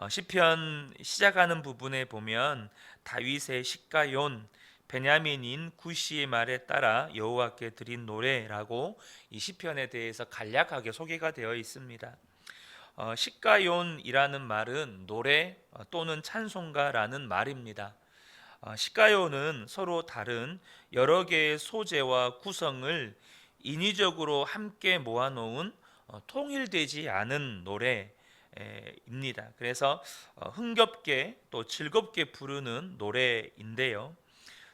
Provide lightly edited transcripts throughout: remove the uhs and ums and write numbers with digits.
시편 시작하는 부분에 보면 다윗의 시가용 베냐민인 구시의 말에 따라 여호와께 드린 노래라고 이 시편에 대해서 간략하게 소개가 되어 있습니다. 시가용이라는 말은 노래 또는 찬송가라는 말입니다. 시가요는 서로 다른 여러 개의 소재와 구성을 인위적으로 함께 모아놓은 통일되지 않은 노래입니다. 그래서 흥겹게 또 즐겁게 부르는 노래인데요.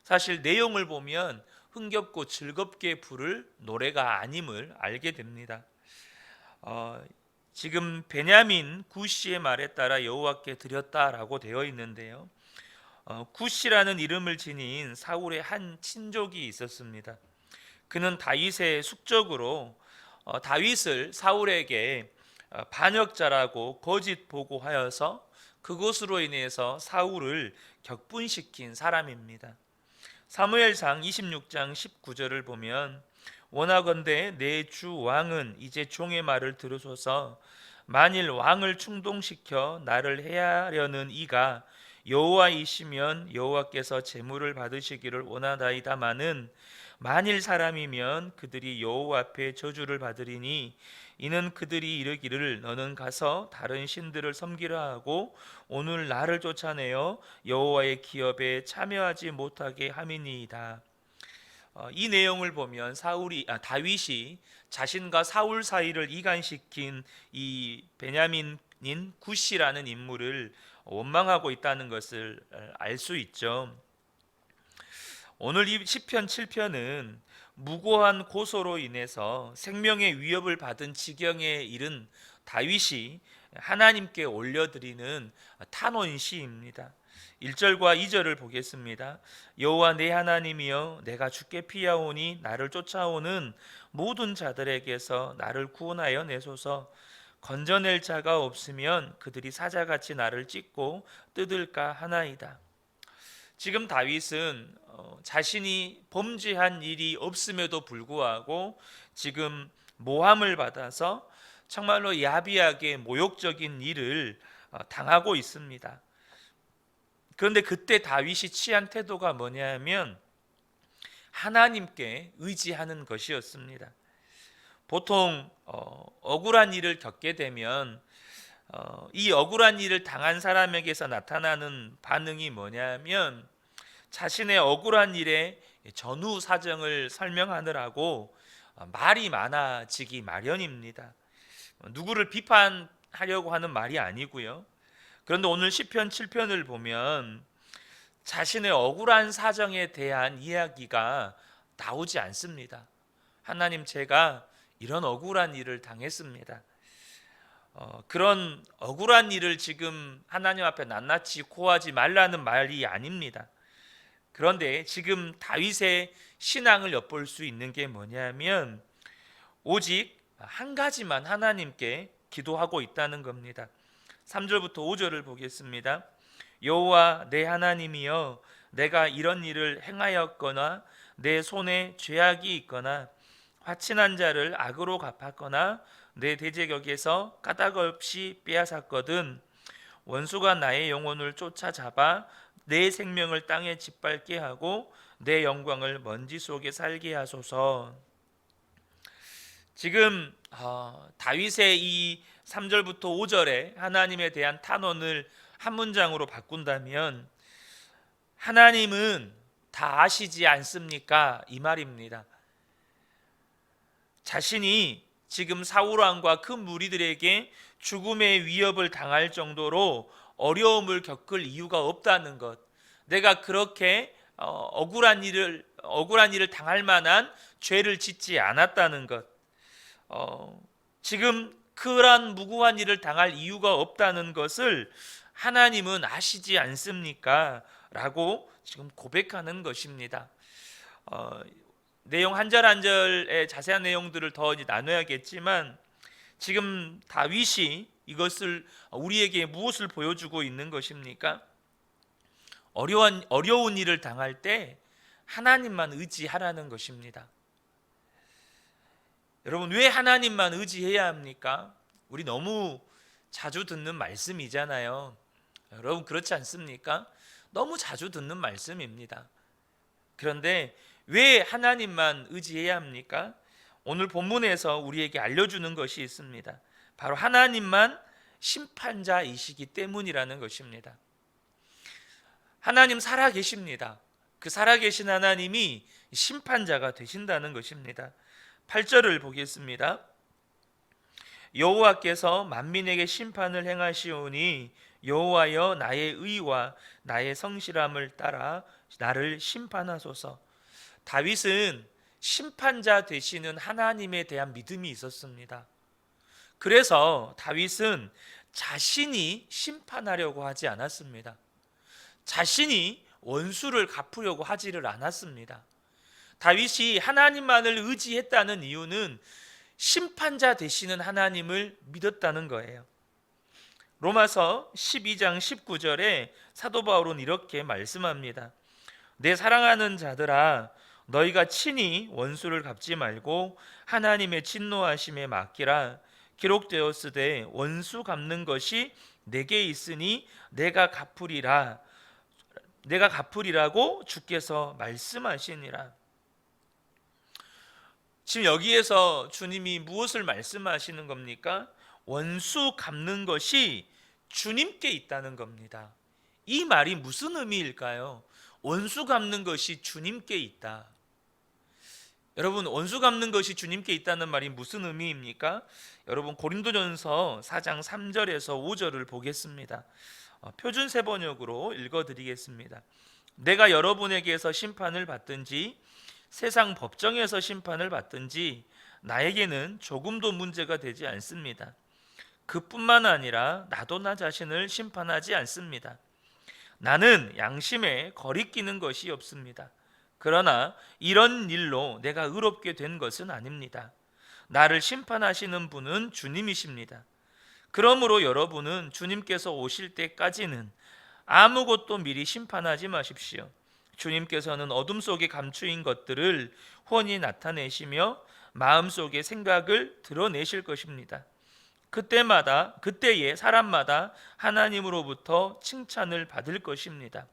사실 내용을 보면 흥겹고 즐겁게 부를 노래가 아님을 알게 됩니다. 지금 베냐민 구시의 말에 따라 여호와께 드렸다라고 되어 있는데요. 구시라는 이름을 지닌 사울의 한 친족이 있었습니다. 그는 다윗의 숙적으로 다윗을 사울에게 반역자라고 거짓 보고하여서 그것으로 인해서 사울을 격분시킨 사람입니다. 사무엘상 26장 19절을 보면 원하건대 내 주 왕은 이제 종의 말을 들으소서. 만일 왕을 충동시켜 나를 해하려는 이가 여호와이시면 여호와께서 제물을 받으시기를 원하나이다마는 만일 사람이면 그들이 여호와 앞에 저주를 받으리니 이는 그들이 이르기를 너는 가서 다른 신들을 섬기라 하고 오늘 나를 쫓아내어 여호와의 기업에 참여하지 못하게 함이니이다. 이 내용을 보면 다윗이 자신과 사울 사이를 이간시킨 이 베냐민인 구시라는 인물을 원망하고 있다는 것을 알 수 있죠. 오늘 이 시편 7편은 무고한 고소로 인해서 생명의 위협을 받은 지경에 이른 다윗이 하나님께 올려드리는 탄원 시입니다. 1절과 2절을 보겠습니다. 여호와 내 하나님이여 내가 주께 피하오니 나를 쫓아오는 모든 자들에게서 나를 구원하여 내소서. 건져낼 자가 없으면 그들이 사자같이 나를 찢고 뜯을까 하나이다. 지금 다윗은 자신이 범죄한 일이 없음에도 불구하고 지금 모함을 받아서 정말로 야비하게 모욕적인 일을 당하고 있습니다. 그런데 그때 다윗이 취한 태도가 뭐냐면 하나님께 의지하는 것이었습니다. 보통 억울한 일을 겪게 되면 이 억울한 일을 당한 사람에게서 나타나는 반응이 뭐냐면 자신의 억울한 일의 전후 사정을 설명하느라고 말이 많아지기 마련입니다. 누구를 비판하려고 하는 말이 아니고요. 그런데 오늘 시편 7편을 보면 자신의 억울한 사정에 대한 이야기가 나오지 않습니다. 하나님, 제가 이런 억울한 일을 당했습니다. 그런 억울한 일을 지금 하나님 앞에 낱낱이 고하지 말라는 말이 아닙니다. 그런데 지금 다윗의 신앙을 엿볼 수 있는 게 뭐냐면 오직 한 가지만 하나님께 기도하고 있다는 겁니다. 3절부터 5절을 보겠습니다. 여호와 내 하나님이여 내가 이런 일을 행하였거나 내 손에 죄악이 있거나 화친한 자를 악으로 갚았거나 내 대제격에서 까닭없이 빼앗았거든 원수가 나의 영혼을 쫓아잡아 내 생명을 땅에 짓밟게 하고 내 영광을 먼지 속에 살게 하소서. 지금 다윗의 이 3절부터 5절에 하나님에 대한 탄원을 한 문장으로 바꾼다면 하나님은 다 아시지 않습니까? 이 말입니다. 자신이 지금 사울 왕과 그 무리들에게 죽음의 위협을 당할 정도로 어려움을 겪을 이유가 없다는 것, 내가 그렇게 억울한 일을 당할 만한 죄를 짓지 않았다는 것, 지금 그러한 무고한 일을 당할 이유가 없다는 것을 하나님은 아시지 않습니까? 라고 지금 고백하는 것입니다. 내용 한 절 한 절의 자세한 내용들을 더 나눠야겠지만 지금 다윗이 이것을 우리에게 무엇을 보여주고 있는 것입니까? 어려운 일을 당할 때 하나님만 의지하라는 것입니다. 여러분, 왜 하나님만 의지해야 합니까? 우리 너무 자주 듣는 말씀이잖아요. 여러분 그렇지 않습니까? 너무 자주 듣는 말씀입니다. 그런데 왜 하나님만 의지해야 합니까? 오늘 본문에서 우리에게 알려주는 것이 있습니다. 바로 하나님만 심판자이시기 때문이라는 것입니다. 하나님 살아계십니다. 그 살아계신 하나님이 심판자가 되신다는 것입니다. 8절을 보겠습니다. 여호와께서 만민에게 심판을 행하시오니 여호와여 나의 의와 나의 성실함을 따라 나를 심판하소서. 다윗은 심판자 되시는 하나님에 대한 믿음이 있었습니다. 그래서 다윗은 자신이 심판하려고 하지 않았습니다. 자신이 원수를 갚으려고 하지를 않았습니다. 다윗이 하나님만을 의지했다는 이유는 심판자 되시는 하나님을 믿었다는 거예요. 로마서 12장 19절에 사도 바울은 이렇게 말씀합니다. 내 사랑하는 자들아 너희가 친히 원수를 갚지 말고 하나님의 진노하심에 맡기라. 기록되었으되 원수 갚는 것이 내게 있으니 내가 갚으리라고 주께서 말씀하시니라. 지금 여기에서 주님이 무엇을 말씀하시는 겁니까? 원수 갚는 것이 주님께 있다는 겁니다. 이 말이 무슨 의미일까요? 원수 갚는 것이 주님께 있다. 여러분 원수 갚는 것이 주님께 있다는 말이 무슨 의미입니까? 여러분 고린도전서 4장 3절에서 5절을 보겠습니다. 표준 세번역으로 읽어드리겠습니다. 내가 여러분에게서 심판을 받든지 세상 법정에서 심판을 받든지 나에게는 조금도 문제가 되지 않습니다. 그뿐만 아니라 나도 나 자신을 심판하지 않습니다. 나는 양심에 거리끼는 것이 없습니다. 그러나 이런 일로 내가 의롭게 된 것은 아닙니다. 나를 심판하시는 분은 주님이십니다. 그러므로 여러분은 주님께서 오실 때까지는 아무것도 미리 심판하지 마십시오. 주님께서는 어둠 속에 감추인 것들을 훤히 나타내시며 마음속의 생각을 드러내실 것입니다. 그때에 사람마다 하나님으로부터 칭찬을 받을 것입니다.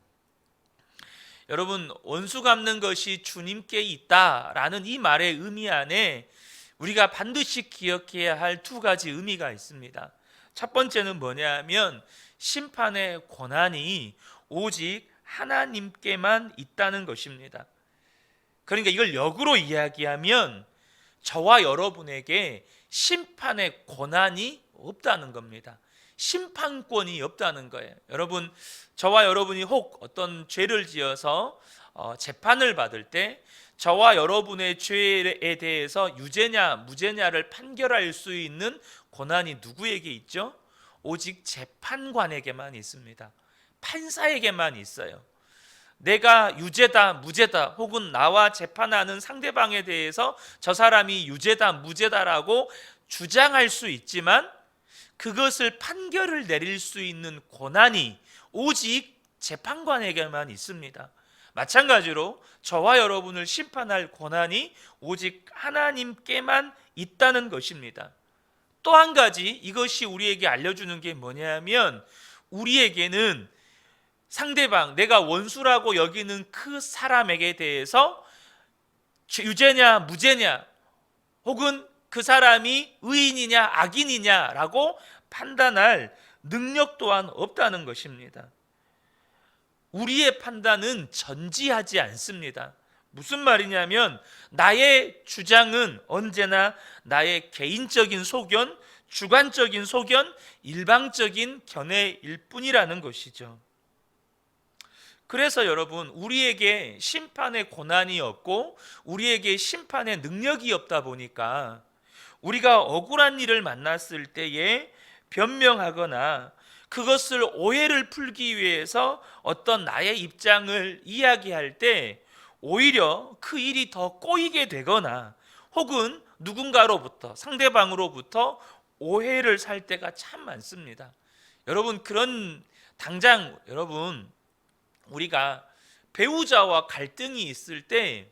여러분 원수 갚는 것이 주님께 있다라는 이 말의 의미 안에 우리가 반드시 기억해야 할 두 가지 의미가 있습니다. 첫 번째는 뭐냐면 심판의 권한이 오직 하나님께만 있다는 것입니다. 그러니까 이걸 역으로 이야기하면 저와 여러분에게 심판의 권한이 없다는 겁니다. 심판권이 없다는 거예요. 여러분 저와 여러분이 혹 어떤 죄를 지어서 재판을 받을 때 저와 여러분의 죄에 대해서 유죄냐 무죄냐를 판결할 수 있는 권한이 누구에게 있죠? 오직 재판관에게만 있습니다. 판사에게만 있어요. 내가 유죄다 무죄다 혹은 나와 재판하는 상대방에 대해서 저 사람이 유죄다 무죄다라고 주장할 수 있지만 그것을 판결을 내릴 수 있는 권한이 오직 재판관에게만 있습니다. 마찬가지로 저와 여러분을 심판할 권한이 오직 하나님께만 있다는 것입니다. 또 한 가지 이것이 우리에게 알려주는 게 뭐냐면 우리에게는 상대방 내가 원수라고 여기는 그 사람에게 대해서 유죄냐 무죄냐 혹은 그 사람이 의인이냐 악인이냐라고 판단할 능력 또한 없다는 것입니다. 우리의 판단은 전지하지 않습니다. 무슨 말이냐면 나의 주장은 언제나 나의 개인적인 소견, 주관적인 소견, 일방적인 견해일 뿐이라는 것이죠. 그래서 여러분 우리에게 심판의 권한이 없고 우리에게 심판의 능력이 없다 보니까 우리가 억울한 일을 만났을 때에 변명하거나 그것을 오해를 풀기 위해서 어떤 나의 입장을 이야기할 때 오히려 그 일이 더 꼬이게 되거나 혹은 누군가로부터 상대방으로부터 오해를 살 때가 참 많습니다. 여러분 여러분 우리가 배우자와 갈등이 있을 때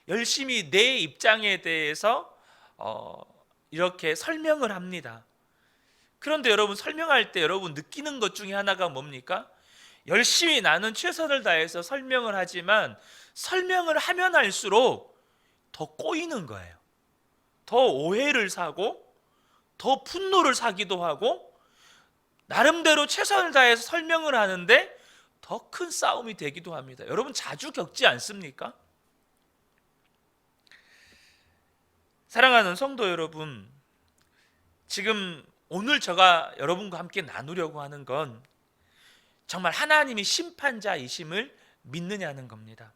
열심히 내 입장에 대해서 이렇게 설명을 합니다. 그런데 여러분 설명할 때 여러분 느끼는 것 중에 하나가 뭡니까? 열심히 나는 최선을 다해서 설명을 하지만 설명을 하면 할수록 더 꼬이는 거예요. 더 오해를 사고 더 분노를 사기도 하고 나름대로 최선을 다해서 설명을 하는데 더 큰 싸움이 되기도 합니다. 여러분 자주 겪지 않습니까? 사랑하는 성도 여러분, 지금 오늘 제가 여러분과 함께 나누려고 하는 건 정말 하나님이 심판자이심을 믿느냐는 겁니다.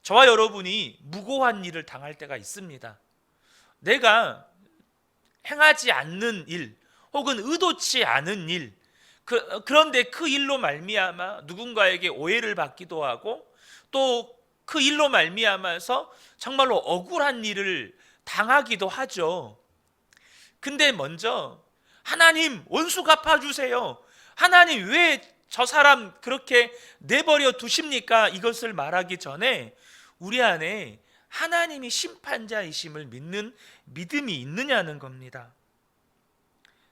저와 여러분이 무고한 일을 당할 때가 있습니다. 내가 행하지 않는 일 혹은 의도치 않은 일, 그런데 그 일로 말미암아 누군가에게 오해를 받기도 하고 또 그 일로 말미암아서 정말로 억울한 일을 당하기도 하죠. 근데 먼저 하나님 원수 갚아주세요, 하나님 왜 저 사람 그렇게 내버려 두십니까? 이것을 말하기 전에 우리 안에 하나님이 심판자이심을 믿는 믿음이 있느냐는 겁니다.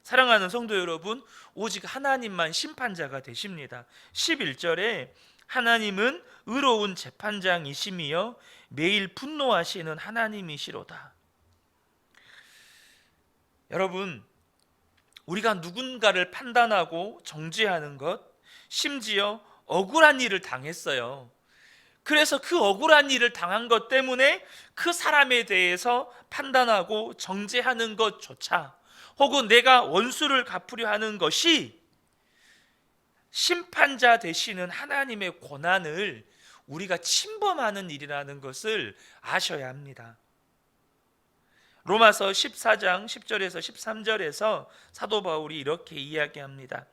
사랑하는 성도 여러분, 오직 하나님만 심판자가 되십니다. 11절에 하나님은 의로운 재판장이시며 매일 분노하시는 하나님이시로다. 여러분, 우리가 누군가를 판단하고 정죄하는 것, 심지어 억울한 일을 당했어요. 그래서 그 억울한 일을 당한 것 때문에 그 사람에 대해서 판단하고 정죄하는 것조차, 혹은 내가 원수를 갚으려 하는 것이 심판자 되시는 하나님의 권한을 우리가 침범하는 일이라는 것을 아셔야 합니다. 로마서 14장 10절에서 13절에서 사도 바울이 이렇게 이야기합니다.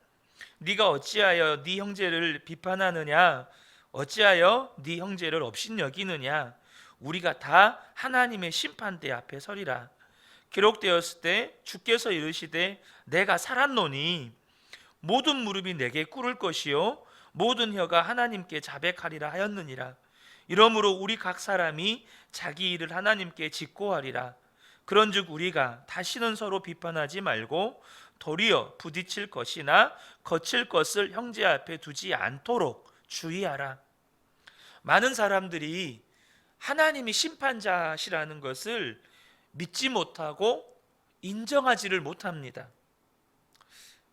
네가 어찌하여 네 형제를 비판하느냐? 어찌하여 네 형제를 업신여기느냐? 우리가 다 하나님의 심판대 앞에 서리라. 기록되었을 때 주께서 이르시되 내가 살았노니 모든 무릎이 내게 꿇을 것이요 모든 혀가 하나님께 자백하리라 하였느니라. 이러므로 우리 각 사람이 자기 일을 하나님께 직고하리라. 그런즉 우리가 다시는 서로 비판하지 말고 도리어 부딪힐 것이나 거칠 것을 형제 앞에 두지 않도록 주의하라. 많은 사람들이 하나님이 심판자시라는 것을 믿지 못하고 인정하지를 못합니다.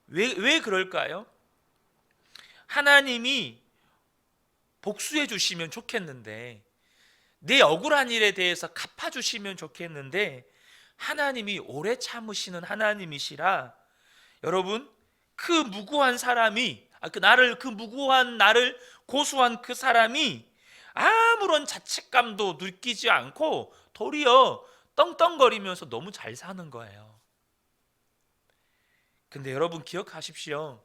왜 그럴까요? 하나님이 복수해 주시면 좋겠는데, 내 억울한 일에 대해서 갚아주시면 좋겠는데, 하나님이 오래 참으시는 하나님이시라, 여러분, 그 무고한 사람이, 그 무고한 나를 고소한 그 사람이 아무런 자책감도 느끼지 않고 도리어 떵떵거리면서 너무 잘 사는 거예요. 근데 여러분 기억하십시오.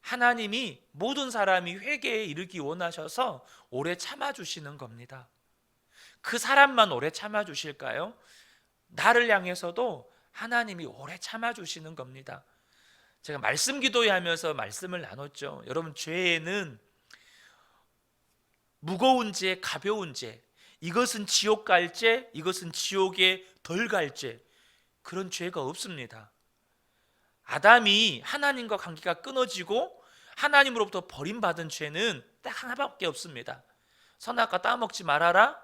하나님이 모든 사람이 회개에 이르기 원하셔서 오래 참아주시는 겁니다. 그 사람만 오래 참아주실까요? 나를 향해서도 하나님이 오래 참아주시는 겁니다. 제가 말씀 기도회 하면서 말씀을 나눴죠. 여러분, 죄에는 무거운 죄, 가벼운 죄, 이것은 지옥 갈 죄, 이것은 지옥에 덜 갈 죄, 그런 죄가 없습니다. 아담이 하나님과 관계가 끊어지고 하나님으로부터 버림받은 죄는 딱 하나밖에 없습니다. 선악과 따먹지 말아라,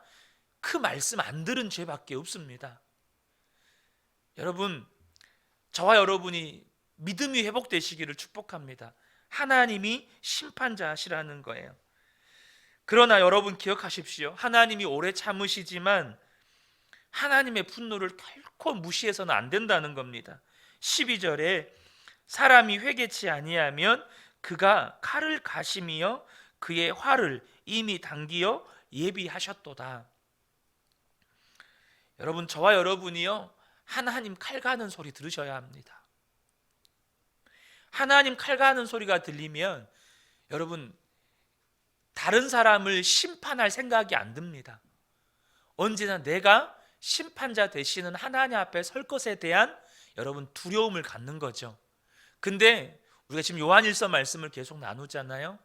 그 말씀 안 들은 죄밖에 없습니다. 여러분, 저와 여러분이 믿음이 회복되시기를 축복합니다. 하나님이 심판자시라는 거예요. 그러나 여러분 기억하십시오. 하나님이 오래 참으시지만 하나님의 분노를 결코 무시해서는 안 된다는 겁니다. 12절에 사람이 회개치 아니하면 그가 칼을 가심이여 그의 활을 이미 당기어 예비하셨도다. 여러분, 저와 여러분이요, 하나님 칼 가는 소리 들으셔야 합니다. 하나님 칼 가는 소리가 들리면 여러분, 다른 사람을 심판할 생각이 안 듭니다. 언제나 내가 심판자 되시는 하나님 앞에 설 것에 대한 여러분 두려움을 갖는 거죠. 근데 우리가 지금 요한일서 말씀을 계속 나누잖아요.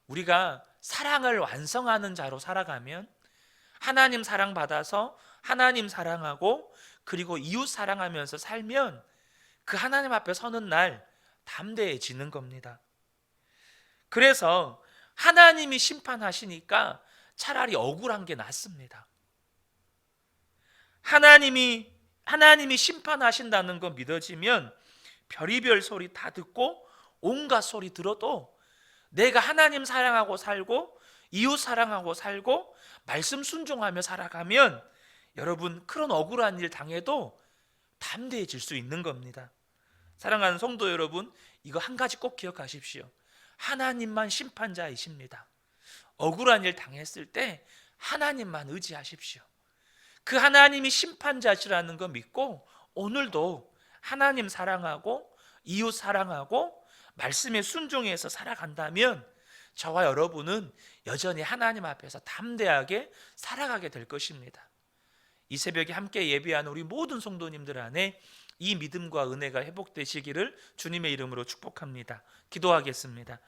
우리가 사랑을 완성하는 자로 살아가면, 하나님 사랑받아서 하나님 사랑하고 그리고 이웃 사랑하면서 살면 그 하나님 앞에 서는 날 담대해지는 겁니다. 그래서 하나님이 심판하시니까 차라리 억울한 게 낫습니다. 하나님이 심판하신다는 거 믿어지면 별의별 소리 다 듣고 온갖 소리 들어도 내가 하나님 사랑하고 살고 이웃 사랑하고 살고 말씀 순종하며 살아가면 여러분 그런 억울한 일 당해도 담대해질 수 있는 겁니다. 사랑하는 성도 여러분, 이거 한 가지 꼭 기억하십시오. 하나님만 심판자이십니다. 억울한 일 당했을 때 하나님만 의지하십시오. 그 하나님이 심판자시라는 거 믿고 오늘도 하나님 사랑하고 이웃 사랑하고 말씀에 순종해서 살아간다면 저와 여러분은 여전히 하나님 앞에서 담대하게 살아가게 될 것입니다. 이 새벽에 함께 예배하는 우리 모든 성도님들 안에 이 믿음과 은혜가 회복되시기를 주님의 이름으로 축복합니다. 기도하겠습니다.